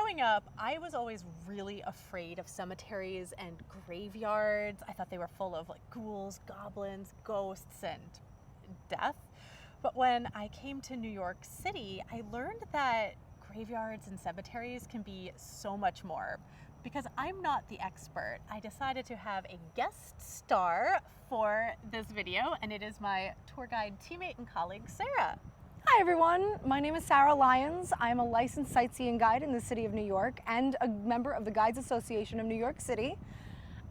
Growing up, I was always really afraid of cemeteries and graveyards. I thought they were full of like ghouls, goblins, ghosts, and death. But when I came to New York City, I learned that graveyards and cemeteries can be so much more. Because I'm not the expert, I decided to have a guest star for this video, and it is my tour guide teammate and colleague, Sara. Hi everyone, my name is Sara Lyons. I'm a licensed sightseeing guide in the city of New York and a member of the Guides Association of New York City.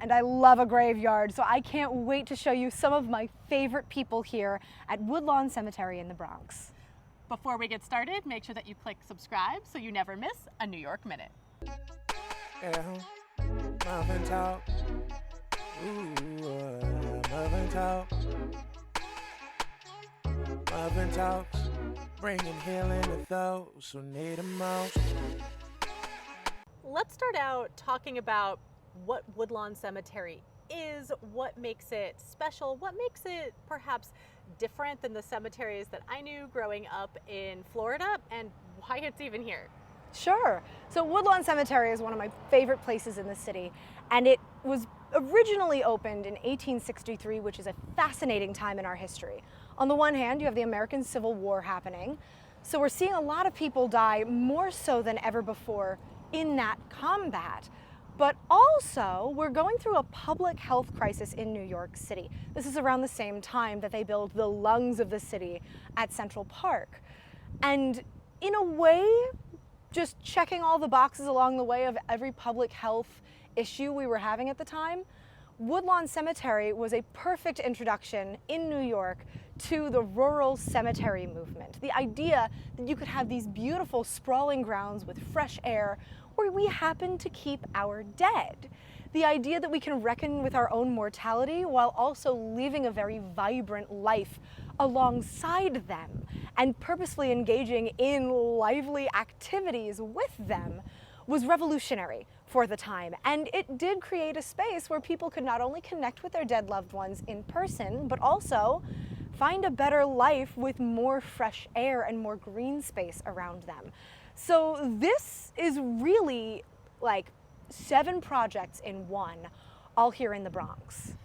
And I love a graveyard, so I can't wait to show you some of my favorite people here at Woodlawn Cemetery in the Bronx. Before we get started, make sure that you click subscribe so you never miss a New York Minute. Muffin talk. Muffin talk. Muffin talks. Bringing healing to those who need them most. Let's start out talking about what Woodlawn Cemetery is, what makes it special, what makes it perhaps different than the cemeteries that I knew growing up in Florida, and why it's even here. Sure. So Woodlawn Cemetery is one of my favorite places in the city, and it was originally opened in 1863, which is a fascinating time in our history. On the one hand, you have the American Civil War happening, so we're seeing a lot of people die more so than ever before in that combat. But also, we're going through a public health crisis in New York City. This is around the same time that they build the lungs of the city at Central Park. And in a way, just checking all the boxes along the way of every public health issue we were having at the time, Woodlawn Cemetery was a perfect introduction in New York to the rural cemetery movement. The idea that you could have these beautiful sprawling grounds with fresh air where we happen to keep our dead. The idea that we can reckon with our own mortality while also living a very vibrant life alongside them and purposefully engaging in lively activities with them was revolutionary for the time. And it did create a space where people could not only connect with their dead loved ones in person, but also find a better life with more fresh air and more green space around them. So this is really like 7 projects in one, all here in the Bronx.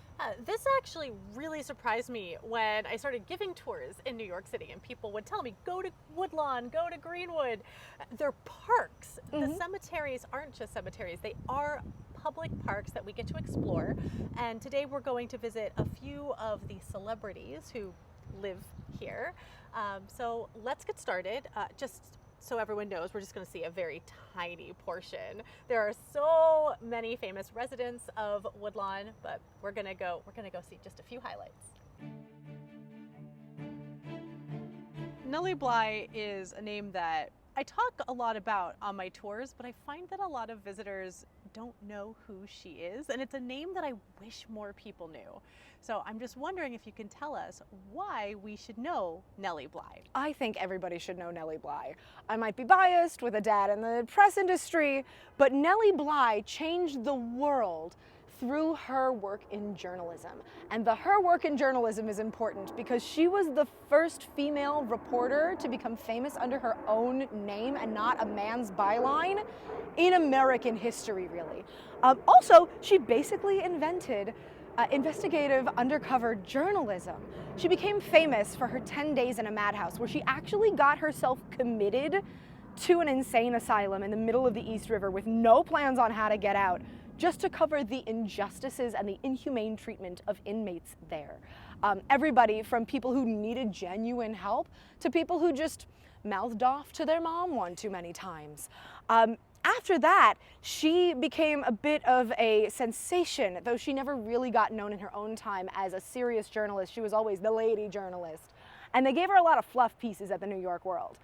This actually really surprised me when I started giving tours in New York City and people would tell me, go to Woodlawn, go to Greenwood. They're parks. The cemeteries aren't just cemeteries, they are public parks that we get to explore. And today we're going to visit a few of the celebrities who live here. So let's get started. Just so everyone knows, we're just going to see a very tiny portion. There are so many famous residents of Woodlawn, but we're gonna go see just a few highlights. Nellie Bly is a name that I talk a lot about on my tours, but I find that a lot of visitors don't know who she is, and it's a name that I wish more people knew. So I'm just wondering if you can tell us why we should know Nellie Bly. I think everybody should know Nellie Bly. I might be biased with a dad in the press industry, but Nellie Bly changed the world through her work in journalism. And her work in journalism is important because she was the first female reporter to become famous under her own name and not a man's byline in American history, really. Also, she basically invented investigative undercover journalism. She became famous for her 10 days in a madhouse, where she actually got herself committed to an insane asylum in the middle of the East River with no plans on how to get out, just to cover the injustices and the inhumane treatment of inmates there. Everybody from people who needed genuine help to people who just mouthed off to their mom one too many times. After that, she became a bit of a sensation, though she never really got known in her own time as a serious journalist. She was always the lady journalist. And they gave her a lot of fluff pieces at the New York World.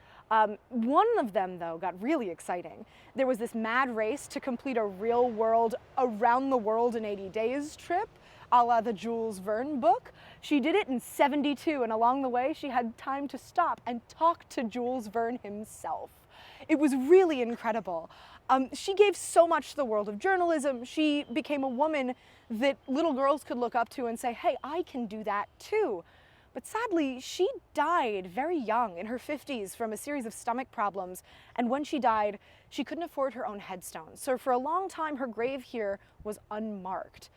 One of them, though, got really exciting. There was this mad race to complete a real-world, around-the-world-in-80 days trip, a la the Jules Verne book. She did it in 72, and along the way, she had time to stop and talk to Jules Verne himself. It was really incredible. She gave so much to the world of journalism. She became a woman that little girls could look up to and say, hey, I can do that too. But sadly, she died very young, in her 50s, from a series of stomach problems. And when she died, she couldn't afford her own headstone. So for a long time, her grave here was unmarked.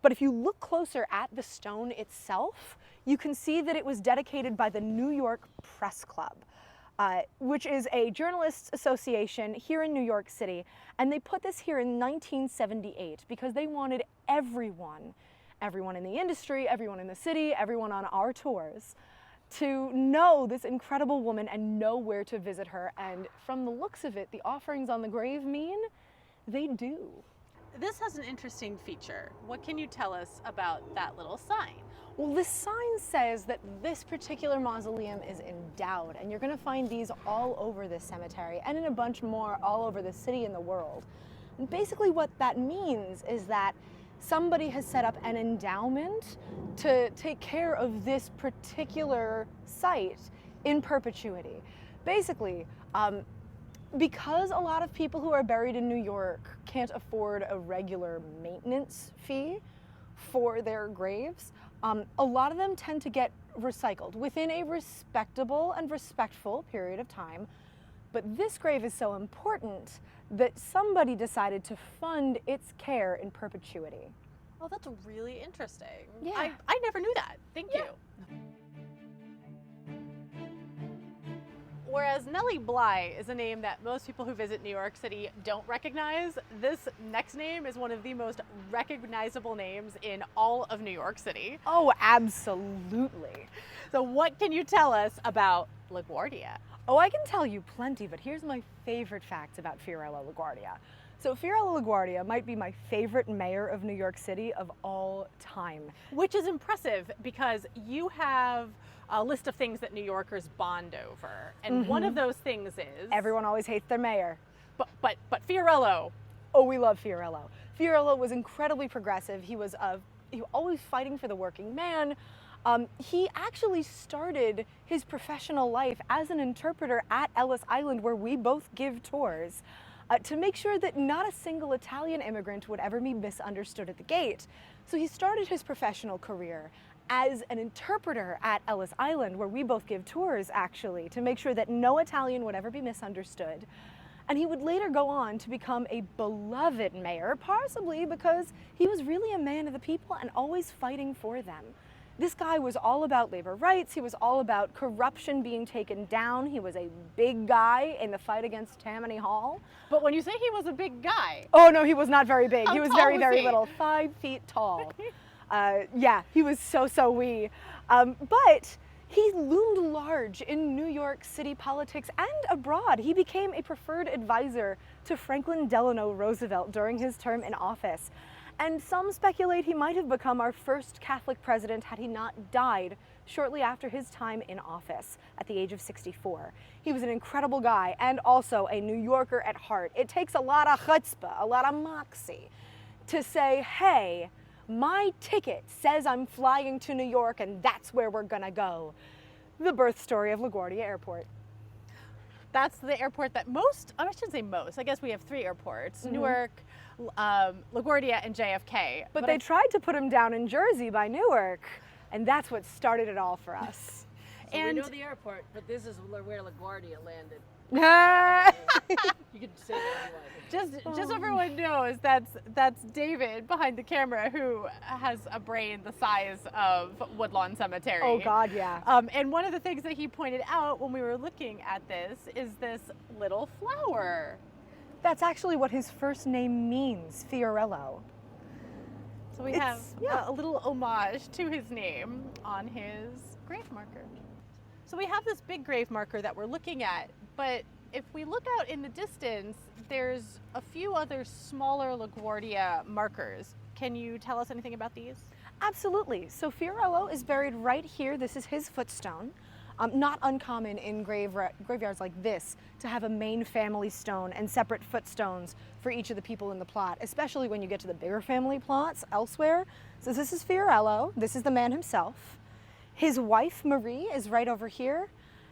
But if you look closer at the stone itself, you can see that it was dedicated by the New York Press Club, which is a journalists association here in New York City. And they put this here in 1978 because they wanted everyone in the industry, everyone in the city, everyone on our tours, to know this incredible woman and know where to visit her. And from the looks of it, the offerings on the grave mean they do. This has an interesting feature. What can you tell us about that little sign? Well, this sign says that this particular mausoleum is endowed, and you're going to find these all over this cemetery and in a bunch more all over the city and the world. And basically what that means is that somebody has set up an endowment to take care of this particular site in perpetuity. Basically, because a lot of people who are buried in New York can't afford a regular maintenance fee for their graves, a lot of them tend to get recycled within a respectable and respectful period of time. But this grave is so important that somebody decided to fund its care in perpetuity. Oh, that's really interesting. Yeah. I never knew that. Thank you. Whereas Nellie Bly is a name that most people who visit New York City don't recognize, this next name is one of the most recognizable names in all of New York City. Oh, absolutely. So what can you tell us about LaGuardia? Oh, I can tell you plenty, but here's my favorite fact about Fiorello La Guardia. So Fiorello La Guardia might be my favorite mayor of New York City of all time. Which is impressive because you have a list of things that New Yorkers bond over. And one of those things is... Everyone always hates their mayor. But Fiorello. Oh, we love Fiorello. Fiorello was incredibly progressive. He was always fighting for the working man. He actually started his professional life as an interpreter at Ellis Island, where we both give tours, to make sure that not a single Italian immigrant would ever be misunderstood at the gate. So he started his professional career as an interpreter at Ellis Island, where we both give tours, actually, to make sure that no Italian would ever be misunderstood. And he would later go on to become a beloved mayor, possibly because he was really a man of the people and always fighting for them. This guy was all about labor rights. He was all about corruption being taken down. He was a big guy in the fight against Tammany Hall. But when you say he was a big guy... Oh, no, he was not very big. How He was tall very, was very he? little, 5 feet tall. Yeah, he was so wee. But he loomed large in New York City politics and abroad. He became a preferred advisor to Franklin Delano Roosevelt during his term in office. And some speculate he might have become our first Catholic president had he not died shortly after his time in office at the age of 64. He was an incredible guy and also a New Yorker at heart. It takes a lot of chutzpah, a lot of moxie to say, hey, my ticket says I'm flying to New York and that's where we're gonna go. The birth story of LaGuardia Airport. That's the airport that I shouldn't say most, I guess we have 3 airports, Newark, LaGuardia, and JFK. But they tried to put him down in Jersey by Newark, and that's what started it all for us. So And- we know the airport, but this is where LaGuardia landed. You could say that anyway. Just so everyone knows, that's David behind the camera who has a brain the size of Woodlawn Cemetery. Oh God, yeah. And one of the things that he pointed out when we were looking at this is this little flower. That's actually what his first name means, Fiorello. So we It's- have yeah. a little homage to his name on his grave marker. So we have this big grave marker that we're looking at, but if we look out in the distance, there's a few other smaller LaGuardia markers. Can you tell us anything about these? Absolutely. So Fiorello is buried right here. This is his footstone. Not uncommon in graveyards like this to have a main family stone and separate footstones for each of the people in the plot, especially when you get to the bigger family plots elsewhere. So this is Fiorello. This is the man himself. His wife, Marie, is right over here,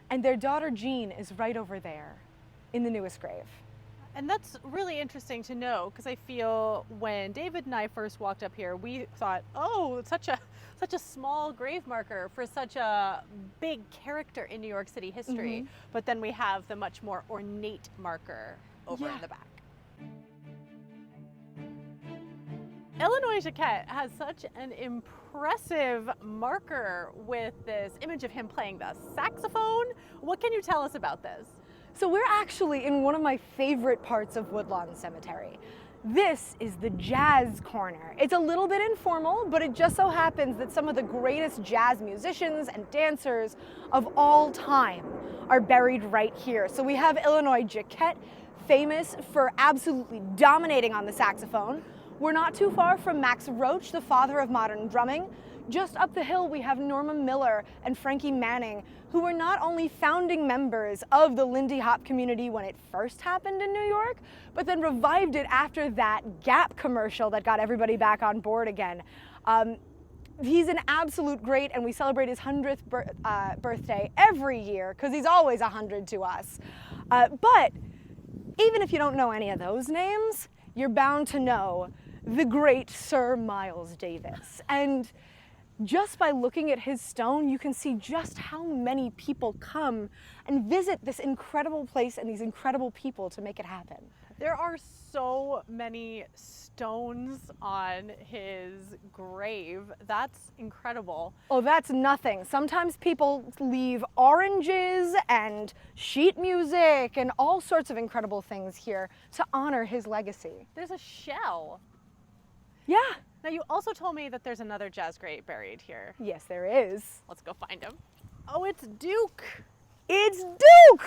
and their daughter, Jean, is right over there in the newest grave. And that's really interesting to know because I feel when David and I first walked up here, we thought, oh, it's such a small grave marker for such a big character in New York City history. But then we have the much more ornate marker over Yeah. in the back. Illinois Jacquet has such an impressive marker with this image of him playing the saxophone. What can you tell us about this? So we're actually in one of my favorite parts of Woodlawn Cemetery. This is the jazz corner. It's a little bit informal, but it just so happens that some of the greatest jazz musicians and dancers of all time are buried right here. So we have Illinois Jacquet, famous for absolutely dominating on the saxophone. We're not too far from Max Roach, the father of modern drumming. Just up the hill, we have Norma Miller and Frankie Manning, who were not only founding members of the Lindy Hop community when it first happened in New York, but then revived it after that Gap commercial that got everybody back on board again. He's an absolute great, and we celebrate his 100th birthday every year, because he's always 100 to us. But even if you don't know any of those names, you're bound to know the great Sir Miles Davis. And just by looking at his stone, you can see just how many people come and visit this incredible place and these incredible people to make it happen. There are so many stones on his grave. That's incredible. Oh, that's nothing. Sometimes people leave oranges and sheet music and all sorts of incredible things here to honor his legacy. There's a shell. Yeah. Now, you also told me that there's another jazz great buried here. Yes, there is. Let's go find him. Oh, it's Duke. It's Duke!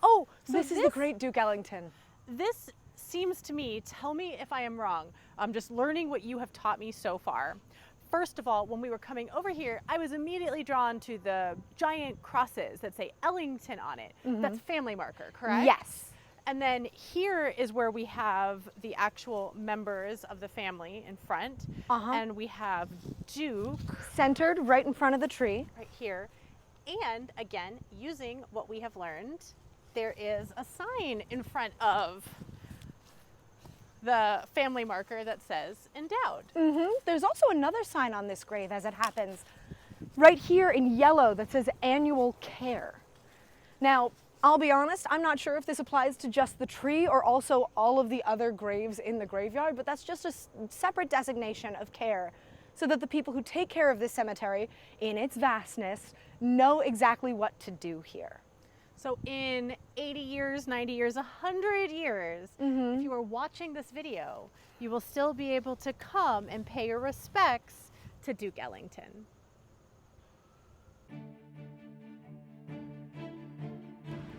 Oh, so This is the great Duke Ellington. This seems to me, tell me if I am wrong, I'm just learning what you have taught me so far. First of all, when we were coming over here, I was immediately drawn to the giant crosses that say Ellington on it. That's family marker, correct? Yes. And then here is where we have the actual members of the family in front. And we have Duke Centered right in front of the tree. right here. And again, using what we have learned, there is a sign in front of the family marker that says endowed. There's also another sign on this grave as it happens, right here in yellow, that says annual care. Now, I'll be honest, I'm not sure if this applies to just the tree or also all of the other graves in the graveyard, but that's just a separate designation of care so that the people who take care of this cemetery in its vastness know exactly what to do here. So in 80 years, 90 years, 100 years, if you are watching this video, you will still be able to come and pay your respects to Duke Ellington.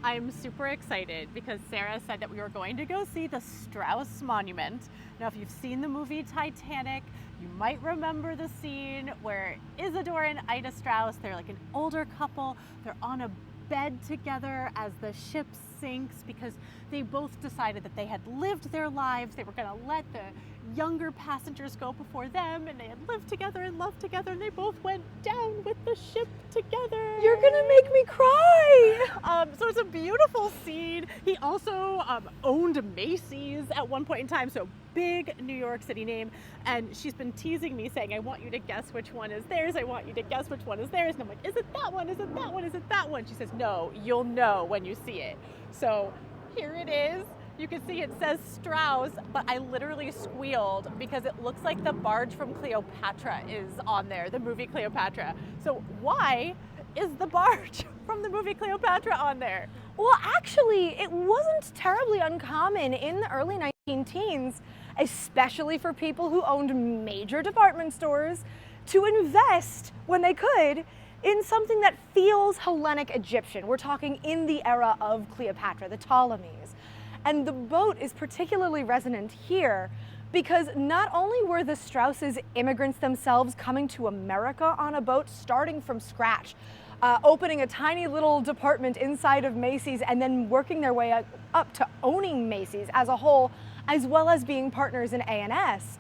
I'm super excited because Sarah said that we were going to go see the Straus Monument. Now, if you've seen the movie Titanic, you might remember the scene where Isidore and Ida Straus, they're like an older couple, they're on a bed together as the ship sinks because they both decided that they had lived their lives. They were going to let the younger passengers go before them, and they had lived together and loved together, and they both went down with the ship together. You're gonna make me cry! So it's a beautiful scene. He also owned Macy's at one point in time, so big New York City name. And she's been teasing me saying, I want you to guess which one is theirs. I want you to guess which one is theirs. And I'm like, is it that one? Is it that one? Is it that one? She says, no, you'll know when you see it. So here it is. You can see it says Straus, but I literally squealed because it looks like the barge from Cleopatra is on there, the movie Cleopatra. So why is the barge from the movie Cleopatra on there? Well, actually, it wasn't terribly uncommon in the early 19-teens, especially for people who owned major department stores, to invest, when they could, in something that feels Hellenic Egyptian. We're talking in the era of Cleopatra, the Ptolemies. And the boat is particularly resonant here because not only were the Strauses immigrants themselves coming to America on a boat starting from scratch, opening a tiny little department inside of Macy's and then working their way up to owning Macy's as a whole, as well as being partners in A&S,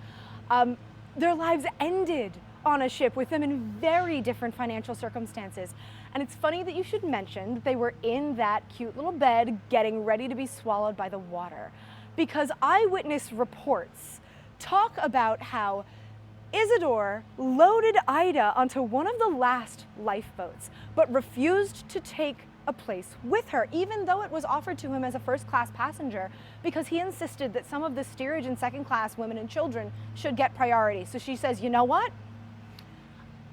their lives ended on a ship with them in very different financial circumstances. And it's funny that you should mention that they were in that cute little bed getting ready to be swallowed by the water, because eyewitness reports talk about how Isidore loaded Ida onto one of the last lifeboats, but refused to take a place with her, even though it was offered to him as a first-class passenger, because he insisted that some of the steerage and second-class women and children should get priority. So she says, you know what?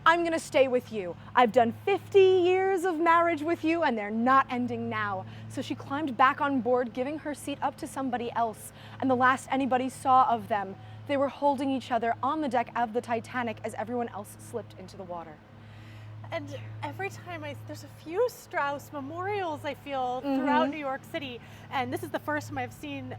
I'm gonna stay with you. I've done 50 years of marriage with you and they're not ending now. So she climbed back on board, giving her seat up to somebody else. And the last anybody saw of them, they were holding each other on the deck of the Titanic as everyone else slipped into the water. And every time there's a few Straus memorials, I feel, throughout New York City. And this is the first time I've seen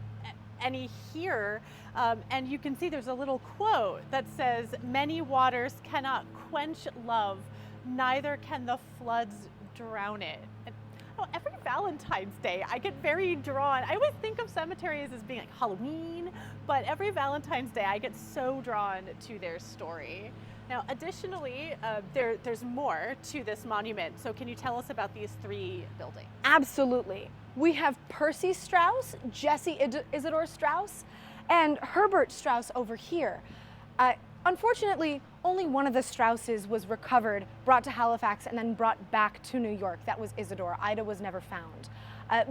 any here. And you can see there's a little quote that says, "Many waters cannot quench love, neither can the floods drown it." And, every Valentine's Day, I get very drawn. I always think of cemeteries as being like Halloween, but every Valentine's Day, I get so drawn to their story. Now, additionally, there's more to this monument. So can you tell us about these 3 buildings? Absolutely. We have Percy Straus, Jesse Isidore Straus, and Herbert Straus over here. Unfortunately, only one of the Strauses was recovered, brought to Halifax, and then brought back to New York. That was Isidore. Ida was never found.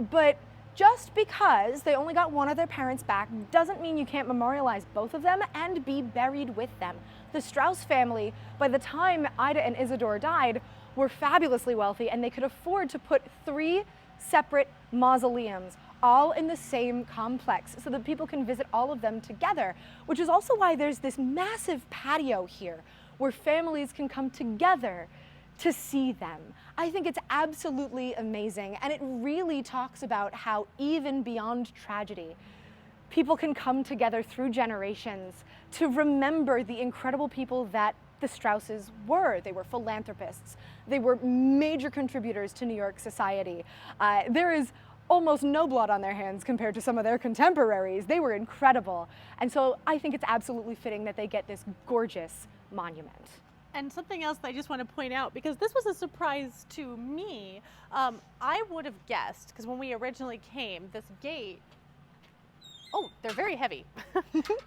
But just because they only got one of their parents back doesn't mean you can't memorialize both of them and be buried with them. The Straus family, by the time Ida and Isidore died, were fabulously wealthy, and they could afford to put 3 separate mausoleums all in the same complex so that people can visit all of them together, which is also why there's this massive patio here where families can come together to see them. I think it's absolutely amazing, and it really talks about how even beyond tragedy, people can come together through generations to remember the incredible people that the Strauses were. They were philanthropists. They were major contributors to New York society. There is almost no blood on their hands compared to some of their contemporaries. They were incredible. And so I think it's absolutely fitting that they get this gorgeous monument. And something else that I just want to point out, because this was a surprise to me, I would have guessed, because when we originally came, this gate, they're very heavy.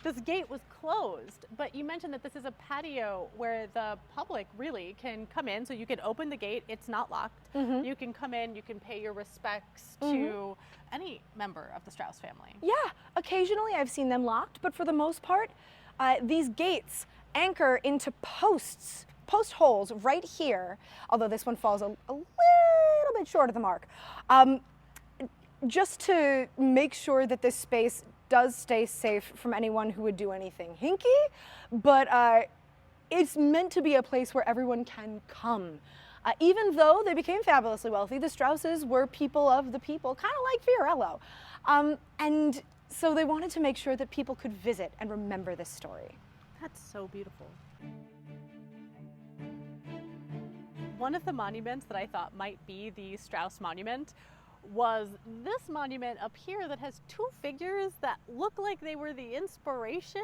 This gate was closed, but you mentioned that this is a patio where the public really can come in, so you can open the gate, it's not locked. You can come in, you can pay your respects to any member of the Straus family. Yeah, occasionally I've seen them locked, but for the most part, these gates anchor into post holes right here, although this one falls a little bit short of the mark, just to make sure that this space does stay safe from anyone who would do anything hinky, but it's meant to be a place where everyone can come. Even though they became fabulously wealthy, the Strauses were people of the people, kind of like Fiorello. And so they wanted to make sure that people could visit and remember this story. That's so beautiful. One of the monuments that I thought might be the Straus monument was this monument up here that has 2 figures that look like they were the inspiration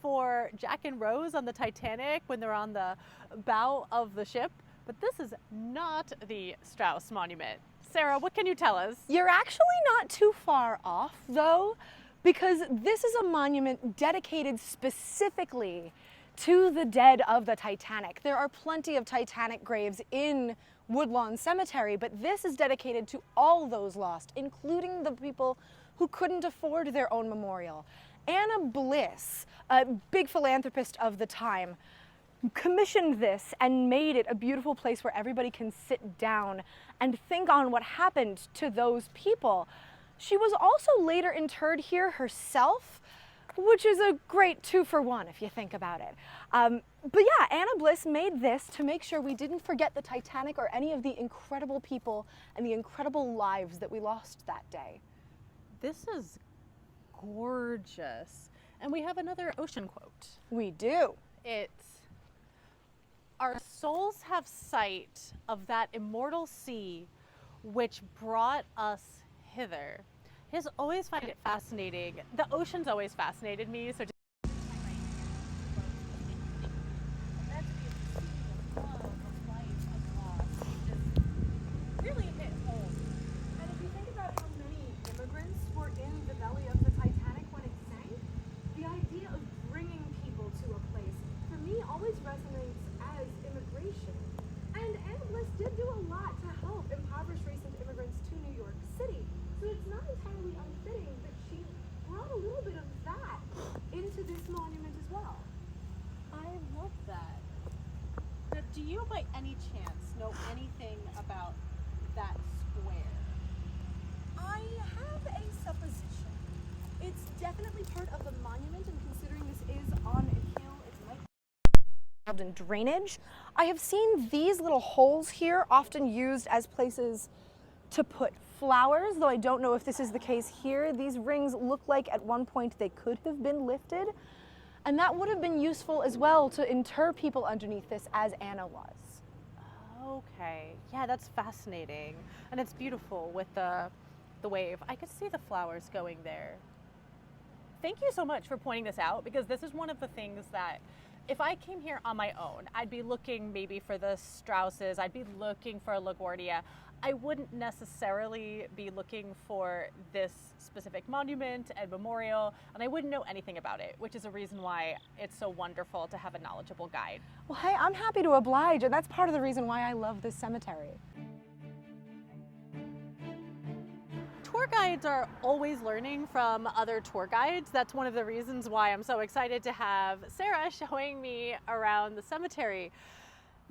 for Jack and Rose on the Titanic when they're on the bow of the ship. But this is not the Straus monument. Sarah, what can you tell us? You're actually not too far off, though, because this is a monument dedicated specifically to the dead of the Titanic. There are plenty of Titanic graves in Woodlawn Cemetery, but this is dedicated to all those lost, including the people who couldn't afford their own memorial. Anna Bliss, a big philanthropist of the time, commissioned this and made it a beautiful place where everybody can sit down and think on what happened to those people. She was also later interred here herself, which is a great 2-for-1 if you think about it. But yeah, Anna Bliss made this to make sure we didn't forget the Titanic or any of the incredible people and the incredible lives that we lost that day. This is gorgeous. And we have another ocean quote. We do. It's, "Our souls have sight of that immortal sea which brought us hither." I just always find it fascinating. The ocean's always fascinated me, so really hit home. And if you think about how many immigrants were in the belly of the Titanic when it sank, the idea of bringing people to a place, for me, always resonates as immigration. And Anna Bliss did do a lot to help impoverished recent immigrants love that. Now, do you by any chance know anything about that square? I have a supposition. It's definitely part of the monument, and considering this is on a hill, it might be involved in drainage. I have seen these little holes here often used as places to put flowers, though I don't know if this is the case here. These rings look like at one point they could have been lifted, and that would have been useful as well to inter people underneath this, as Anna was. Okay, yeah, that's fascinating, and it's beautiful with the wave. I could see the flowers going there. Thank you so much for pointing this out, because this is one of the things that if I came here on my own, I'd be looking maybe for the Strauses, I'd be looking for La Guardia. I wouldn't necessarily be looking for this specific monument and memorial, and I wouldn't know anything about it, which is a reason why it's so wonderful to have a knowledgeable guide. Well, hey, I'm happy to oblige, and that's part of the reason why I love this cemetery. Tour guides are always learning from other tour guides. That's one of the reasons why I'm so excited to have Sara showing me around the cemetery.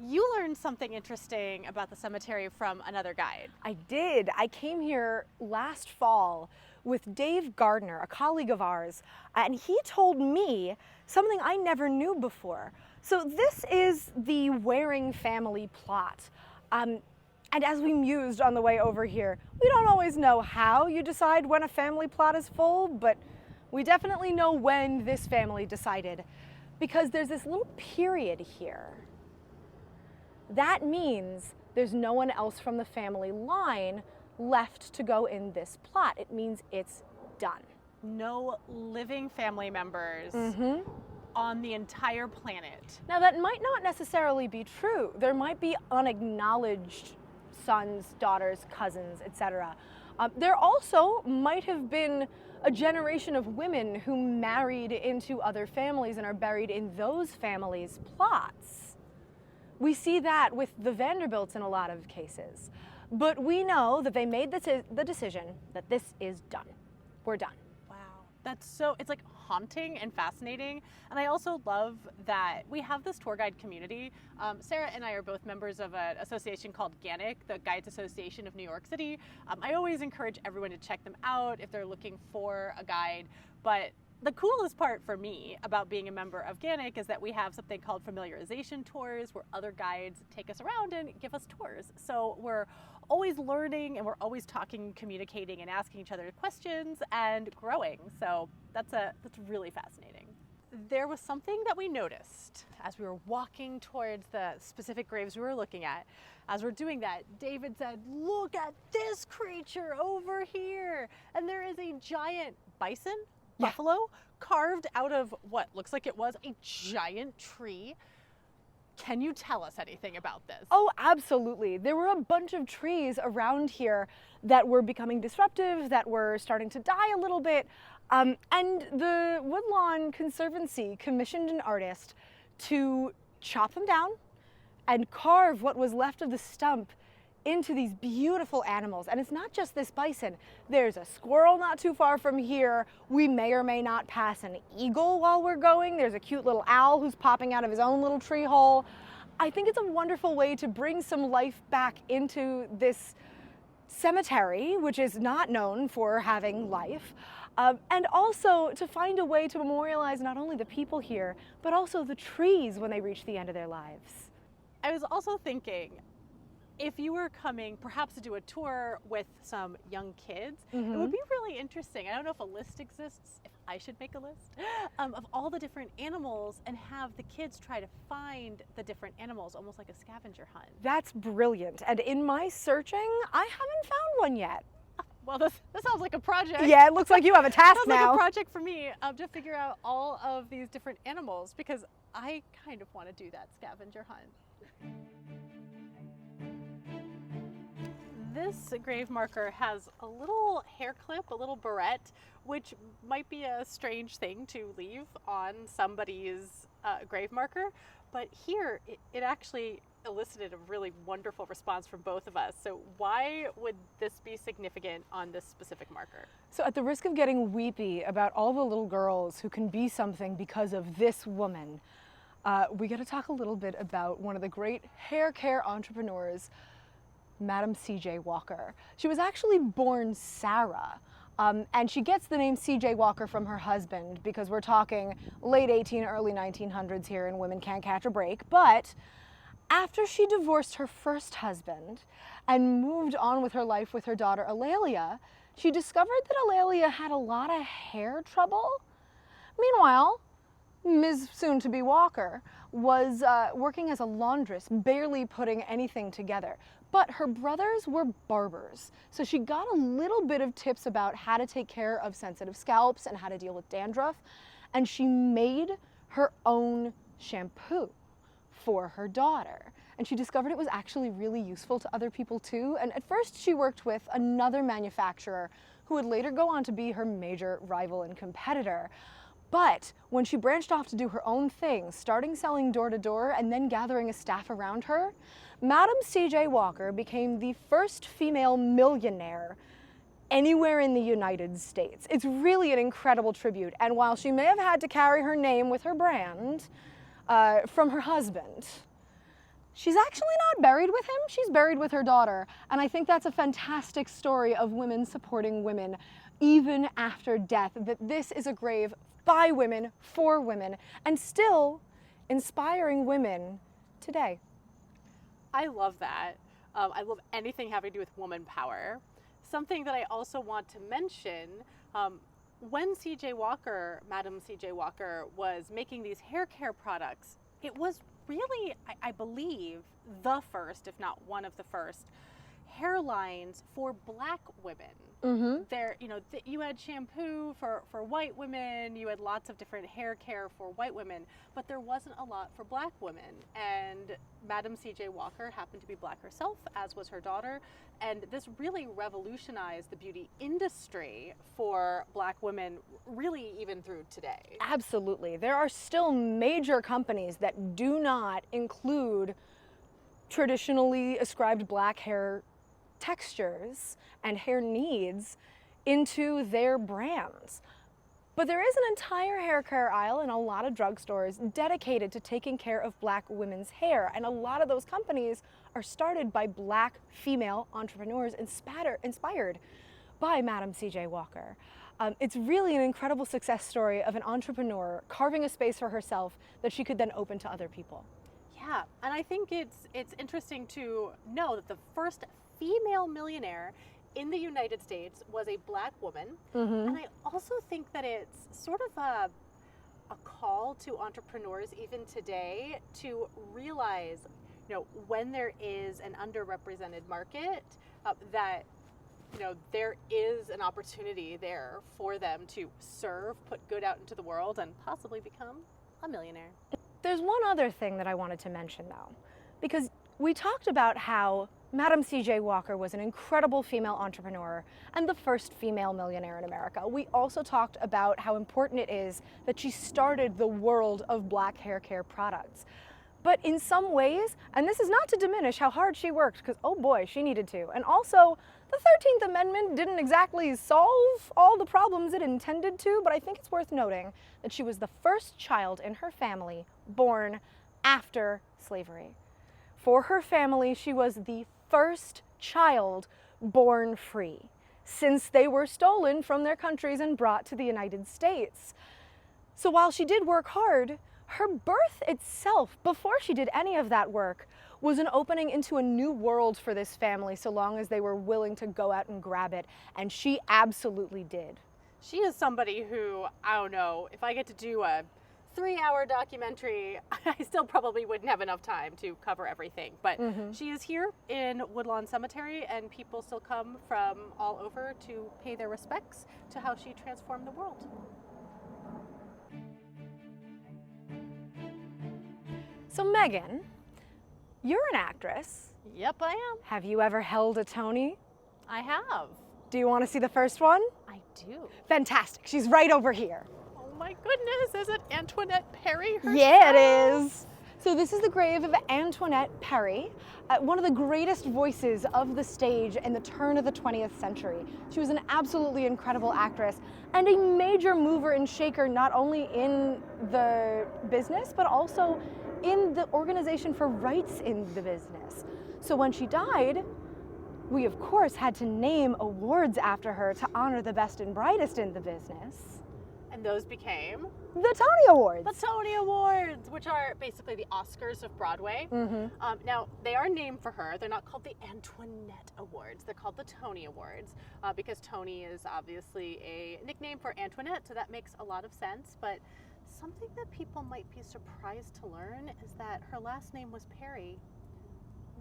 You learned something interesting about the cemetery from another guide. I did. I came here last fall with Dave Gardner, a colleague of ours, and he told me something I never knew before. So this is the Waring family plot. And as we mused on the way over here, we don't always know how you decide when a family plot is full, but we definitely know when this family decided, because there's this little period here. That means there's no one else from the family line left to go in this plot. It means it's done. No living family members on the entire planet. Now that might not necessarily be true. There might be unacknowledged sons, daughters, cousins, etc. There also might have been a generation of women who married into other families and are buried in those families' plots. We see that with the Vanderbilts in a lot of cases. But we know that they made the decision that this is done. We're done. Wow, that's so, it's like haunting and fascinating. And I also love that we have this tour guide community. Sara and I are both members of an association called GANIC, the Guides Association of New York City. I always encourage everyone to check them out if they're looking for a guide. But the coolest part for me about being a member of GANIC is that we have something called familiarization tours, where other guides take us around and give us tours. So we're always learning, and we're always talking, communicating, and asking each other questions and growing. So that's really fascinating. There was something that we noticed as we were walking towards the specific graves we were looking at. As we're doing that, David said, "Look at this creature over here." And there is a giant bison, buffalo, carved out of what looks like it was a giant tree. Can you tell us anything about this? Oh, absolutely. There were a bunch of trees around here that were becoming disruptive, that were starting to die a little bit. And the Woodlawn Conservancy commissioned an artist to chop them down and carve what was left of the stump into these beautiful animals. And it's not just this bison. There's a squirrel not too far from here. We may or may not pass an eagle while we're going. There's a cute little owl who's popping out of his own little tree hole. I think it's a wonderful way to bring some life back into this cemetery, which is not known for having life, and also to find a way to memorialize not only the people here, but also the trees when they reach the end of their lives. I was also thinking, if you were coming perhaps to do a tour with some young kids, it would be really interesting. I don't know if a list exists, if I should make a list, of all the different animals and have the kids try to find the different animals, almost like a scavenger hunt. That's brilliant. And in my searching, I haven't found one yet. Well, this sounds like a project. Yeah, it looks like you have a task sounds now. like a project for me to figure out all of these different animals, because I kind of want to do that scavenger hunt. This grave marker has a little hair clip, a little barrette, which might be a strange thing to leave on somebody's grave marker, but here it actually elicited a really wonderful response from both of us. So why would this be significant on this specific marker? So at the risk of getting weepy about all the little girls who can be something because of this woman, we got to talk a little bit about one of the great hair care entrepreneurs, Madam C.J. Walker. She was actually born Sarah, and she gets the name C.J. Walker from her husband because we're talking late early 1900s here and women can't catch a break. But after she divorced her first husband and moved on with her life with her daughter Eulalia, she discovered that Eulalia had a lot of hair trouble. Meanwhile, Ms. Soon-to-be Walker was working as a laundress, barely putting anything together. But her brothers were barbers, so she got a little bit of tips about how to take care of sensitive scalps and how to deal with dandruff, and she made her own shampoo for her daughter. And she discovered it was actually really useful to other people too. And at first she worked with another manufacturer who would later go on to be her major rival and competitor. But when she branched off to do her own thing, starting selling door to door and then gathering a staff around her, Madam C.J. Walker became the first female millionaire anywhere in the United States. It's really an incredible tribute. And while she may have had to carry her name with her brand from her husband, she's actually not buried with him, she's buried with her daughter. And I think that's a fantastic story of women supporting women even after death, that this is a grave by women, for women, and still inspiring women today. I love that. I love anything having to do with woman power. Something that I also want to mention, when C.J. Walker, Madam C.J. Walker, was making these hair care products, it was really, I believe, the first, if not one of the first, hairlines for Black women. There, you know, you had shampoo for white women, you had lots of different hair care for white women, but there wasn't a lot for Black women. And Madam C.J. Walker happened to be Black herself, as was her daughter, and this really revolutionized the beauty industry for Black women, really even through today. Absolutely. There are still major companies that do not include traditionally ascribed Black hair textures and hair needs into their brands. But there is an entire hair care aisle in a lot of drugstores dedicated to taking care of Black women's hair. And a lot of those companies are started by Black female entrepreneurs inspired by Madam C.J. Walker. It's really an incredible success story of an entrepreneur carving a space for herself that she could then open to other people. Yeah, and I think it's interesting to know that the first female millionaire in the United States was a Black woman. And I also think that it's sort of a call to entrepreneurs even today to realize, you know, when there is an underrepresented market, that, you know, there is an opportunity there for them to serve, put good out into the world, and possibly become a millionaire. There's one other thing that I wanted to mention though, because we talked about how Madam C.J. Walker was an incredible female entrepreneur and the first female millionaire in America. We also talked about how important it is that she started the world of Black hair care products. But in some ways, and this is not to diminish how hard she worked, because oh boy, she needed to. And also, the 13th Amendment didn't exactly solve all the problems it intended to, but I think it's worth noting that she was the first child in her family born after slavery. For her family, she was the first child born free, since they were stolen from their countries and brought to the United States. So while she did work hard, her birth itself, before she did any of that work, was an opening into a new world for this family, so long as they were willing to go out and grab it, and she absolutely did. She is somebody who, I don't know, if I get to do a 3-hour documentary, I still probably wouldn't have enough time to cover everything. But she is here in Woodlawn Cemetery, and people still come from all over to pay their respects to how she transformed the world. So Megan, you're an actress. Yep, I am. Have you ever held a Tony? I have. Do you want to see the first one? I do. Fantastic. She's right over here. Oh my goodness, is it Antoinette Perry herself? Yeah, it is. So this is the grave of Antoinette Perry, one of the greatest voices of the stage in the turn of the 20th century. She was an absolutely incredible actress and a major mover and shaker not only in the business, but also in the organization for rights in the business. So when she died, we of course had to name awards after her to honor the best and brightest in the business. And those became The Tony Awards. the Tony Awards, which are basically the Oscars of Broadway. Now, they are named for her. They're not called the Antoinette Awards. They're called the Tony Awards because Tony is obviously a nickname for Antoinette, so that makes a lot of sense. But something that people might be surprised to learn is that her last name was Perry,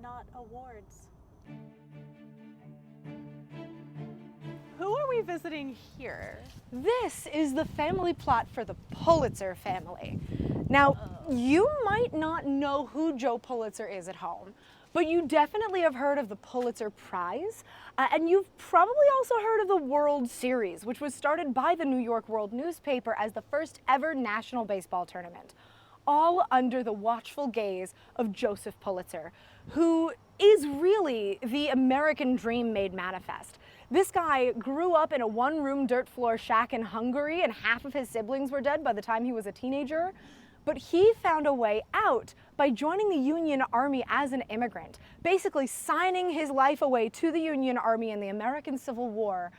not Awards. Who are we visiting here? This is the family plot for the Pulitzer family. Now, you might not know who Joe Pulitzer is at home, but you definitely have heard of the Pulitzer Prize, and you've probably also heard of the World Series, which was started by the New York World newspaper as the first ever national baseball tournament, all under the watchful gaze of Joseph Pulitzer, who is really the American dream made manifest. This guy grew up in a one-room dirt floor shack in Hungary, and half of his siblings were dead by the time he was a teenager. But he found a way out by joining the Union Army as an immigrant, basically signing his life away to the Union Army in the American Civil War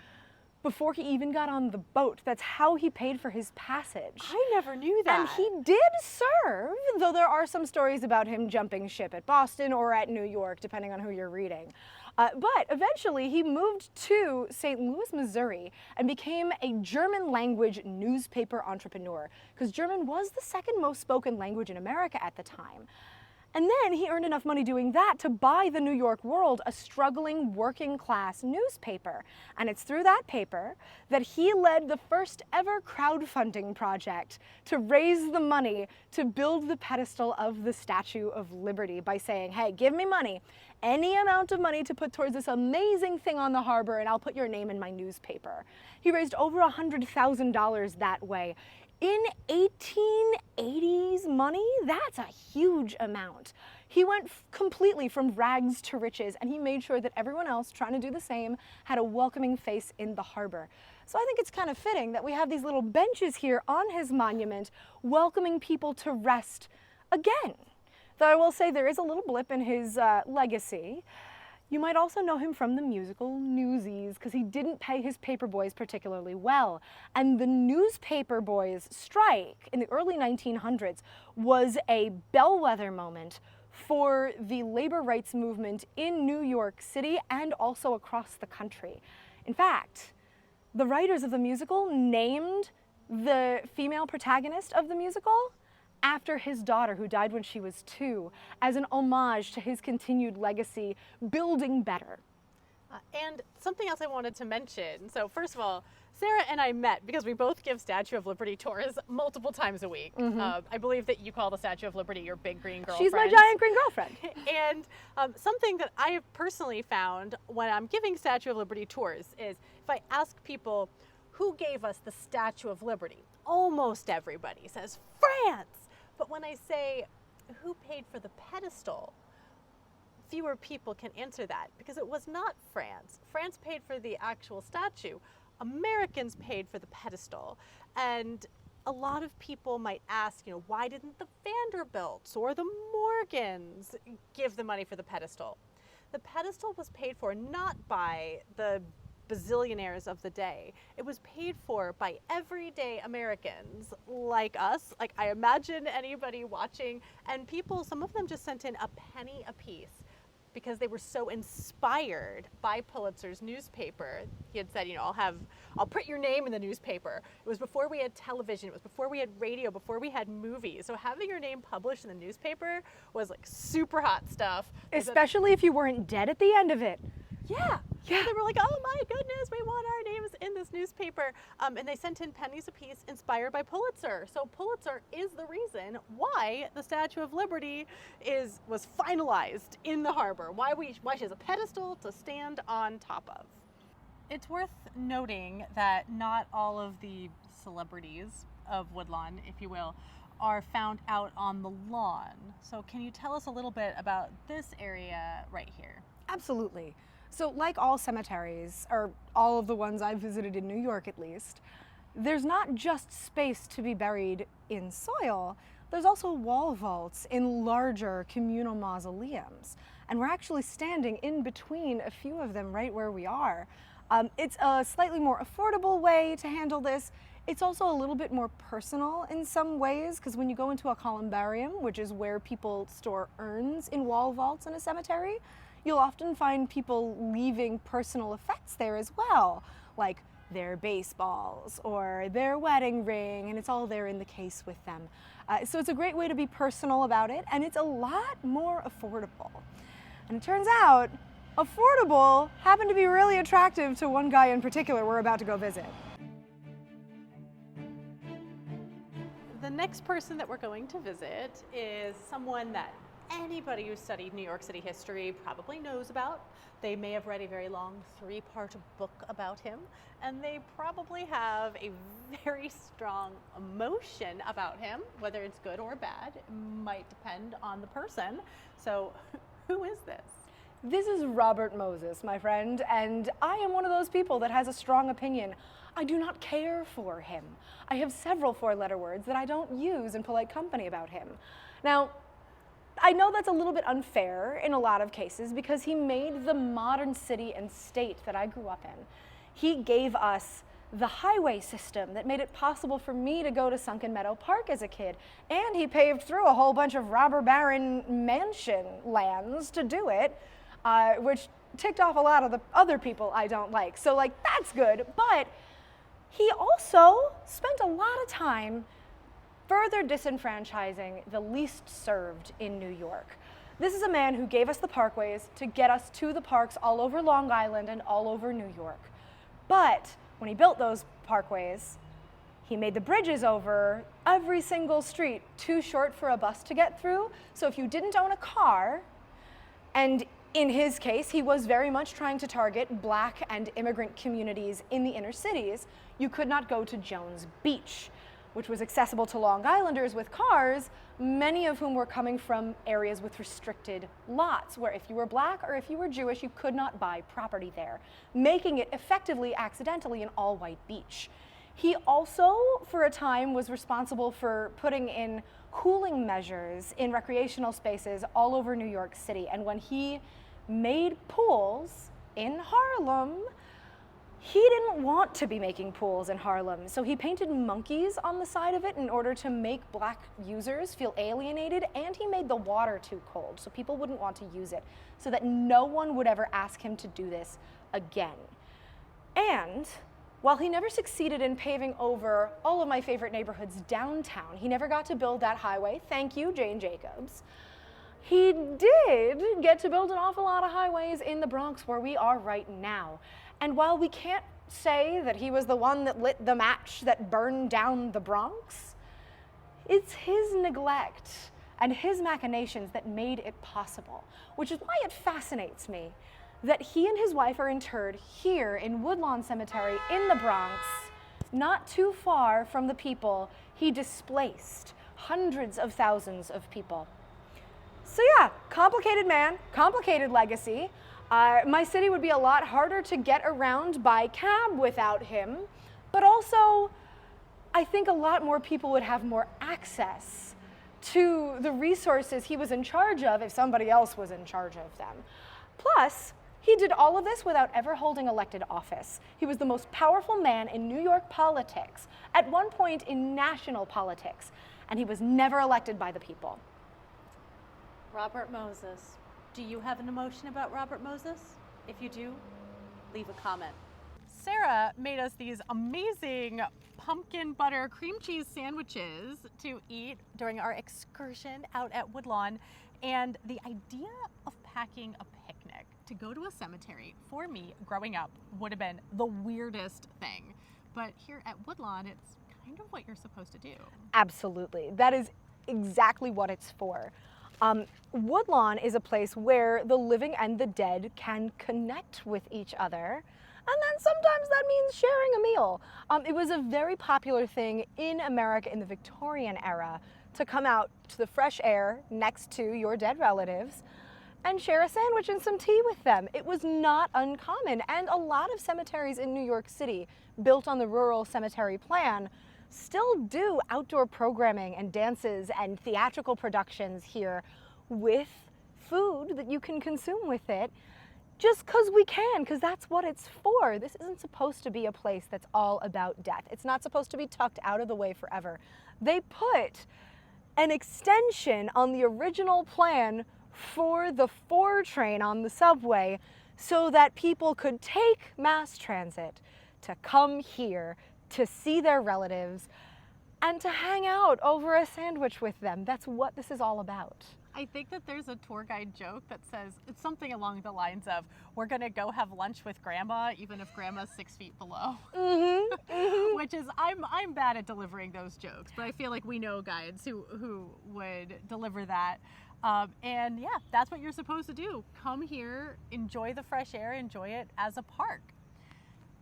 before he even got on the boat. That's how he paid for his passage. I never knew that. And he did serve, though there are some stories about him jumping ship at Boston or at New York, depending on who you're reading. But eventually he moved to St. Louis, Missouri, and became a German language newspaper entrepreneur, because German was the second most spoken language in America at the time. And then he earned enough money doing that to buy the New York World, a struggling working class newspaper. And it's through that paper that he led the first ever crowdfunding project to raise the money to build the pedestal of the Statue of Liberty by saying, hey, give me money, any amount of money to put towards this amazing thing on the harbor, and I'll put your name in my newspaper. He raised over $100,000 that way. In 1880s money, that's a huge amount. He went completely from rags to riches, and he made sure that everyone else trying to do the same had a welcoming face in the harbor. So I think it's kind of fitting that we have these little benches here on his monument welcoming people to rest again. Though I will say there is a little blip in his legacy. You might also know him from the musical Newsies, because he didn't pay his paper boys particularly well. And the newspaper boys' strike in the early 1900s was a bellwether moment for the labor rights movement in New York City and also across the country. In fact, the writers of the musical named the female protagonist of the musical after his daughter, who died when she was 2, as an homage to his continued legacy, building better. And something else I wanted to mention. So first of all, Sarah and I met because we both give Statue of Liberty tours multiple times a week. I believe that you call the Statue of Liberty your big green girlfriend. She's my giant green girlfriend. And something that I have personally found when I'm giving Statue of Liberty tours is if I ask people who gave us the Statue of Liberty, almost everybody says France. But when I say who paid for the pedestal, fewer people can answer that because it was not France. France paid for the actual statue. Americans paid for the pedestal. And a lot of people might ask, why didn't the Vanderbilts or the Morgans give the money for the pedestal? The pedestal was paid for not by the bazillionaires of the day. It was paid for by everyday Americans like us. Like I imagine anybody watching, and people, some of them just sent in a penny a piece because they were so inspired by Pulitzer's newspaper. He had said, I'll put your name in the newspaper. It was before we had television, it was before we had radio, before we had movies. So having your name published in the newspaper was like super hot stuff. Especially if you weren't dead at the end of it. Yeah. Yeah. They were like, oh my goodness, we want our names in this newspaper. And they sent in pennies a piece inspired by Pulitzer. So Pulitzer is the reason why the Statue of Liberty was finalized in the harbor. Why she has a pedestal to stand on top of. It's worth noting that not all of the celebrities of Woodlawn, if you will, are found out on the lawn. So can you tell us a little bit about this area right here? Absolutely. So like all cemeteries, or all of the ones I've visited in New York at least, there's not just space to be buried in soil, there's also wall vaults in larger communal mausoleums. And we're actually standing in between a few of them right where we are. It's a slightly more affordable way to handle this. It's also a little bit more personal in some ways, because when you go into a columbarium, which is where people store urns in wall vaults in a cemetery, you'll often find people leaving personal effects there as well, like their baseballs or their wedding ring, and it's all there in the case with them. So it's a great way to be personal about it, and it's a lot more affordable. And it turns out, affordable happened to be really attractive to one guy in particular we're about to go visit. The next person that we're going to visit is someone that anybody who studied New York City history probably knows about. They may have read a very long 3-part book about him, and they probably have a very strong emotion about him. Whether it's good or bad, it might depend on the person. So who is this? This is Robert Moses, my friend, and I am one of those people that has a strong opinion. I do not care for him. I have several 4-letter words that I don't use in polite company about him. Now, I know that's a little bit unfair in a lot of cases because he made the modern city and state that I grew up in. He gave us the highway system that made it possible for me to go to Sunken Meadow Park as a kid, and he paved through a whole bunch of robber baron mansion lands to do it, which ticked off a lot of the other people I don't like. So like, that's good, but he also spent a lot of time further disenfranchising the least served in New York. This is a man who gave us the parkways to get us to the parks all over Long Island and all over New York. But when he built those parkways, he made the bridges over every single street too short for a bus to get through. So if you didn't own a car, and in his case, he was very much trying to target Black and immigrant communities in the inner cities, you could not go to Jones Beach, which was accessible to Long Islanders with cars, many of whom were coming from areas with restricted lots, where if you were Black or if you were Jewish, you could not buy property there, making it effectively, accidentally, an all-white beach. He also, for a time, was responsible for putting in cooling measures in recreational spaces all over New York City. And when he made pools in Harlem, he didn't want to be making pools in Harlem, so he painted monkeys on the side of it in order to make Black users feel alienated, and he made the water too cold so people wouldn't want to use it, so that no one would ever ask him to do this again. And while he never succeeded in paving over all of my favorite neighborhoods downtown, he never got to build that highway, thank you, Jane Jacobs, he did get to build an awful lot of highways in the Bronx where we are right now. And while we can't say that he was the one that lit the match that burned down the Bronx, it's his neglect and his machinations that made it possible, which is why it fascinates me that he and his wife are interred here in Woodlawn Cemetery in the Bronx, not too far from the people he displaced, hundreds of thousands of people. So yeah, complicated man, complicated legacy. My city would be a lot harder to get around by cab without him, but also I think a lot more people would have more access to the resources he was in charge of if somebody else was in charge of them. Plus, he did all of this without ever holding elected office. He was the most powerful man in New York politics, at one point in national politics, and he was never elected by the people. Robert Moses. Do you have an emotion about Robert Moses? If you do, leave a comment. Sarah made us these amazing pumpkin butter cream cheese sandwiches to eat during our excursion out at Woodlawn. And the idea of packing a picnic to go to a cemetery, for me, growing up, would have been the weirdest thing. But here at Woodlawn, it's kind of what you're supposed to do. Absolutely. That is exactly what it's for. Woodlawn is a place where the living and the dead can connect with each other And then sometimes that means sharing a meal. It was a very popular thing in America in the Victorian era to come out to the fresh air next to your dead relatives and share a sandwich and some tea with them. It was not uncommon, and a lot of cemeteries in New York City, built on the rural cemetery plan, still do outdoor programming and dances and theatrical productions here with food that you can consume with it, just because we can, because that's what it's for. This isn't supposed to be a place that's all about death. It's not supposed to be tucked out of the way forever. They put an extension on the original plan for the 4 train on the subway so that people could take mass transit to come here to see their relatives and to hang out over a sandwich with them. That's what this is all about. I think that there's a tour guide joke that says, it's something along the lines of, we're gonna go have lunch with grandma, even if grandma's 6 feet below. Which is, I'm bad at delivering those jokes, but I feel like we know guides who would deliver that. And yeah, that's what you're supposed to do. Come here, enjoy the fresh air, enjoy it as a park.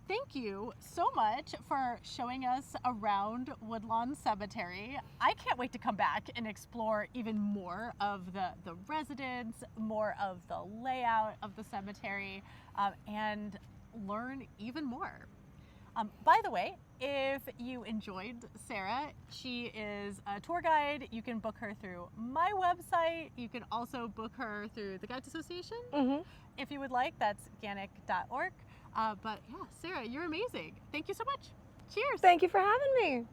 Thank you so much for showing us around Woodlawn Cemetery. I can't wait to come back and explore even more of the residents, more of the layout of the cemetery, and learn even more. By the way, if you enjoyed Sara, she is a tour guide. You can book her through my website. You can also book her through the Guides Association. If you would like, that's ganic.org. But yeah, Sara, you're amazing. Thank you so much. Cheers. Thank you for having me.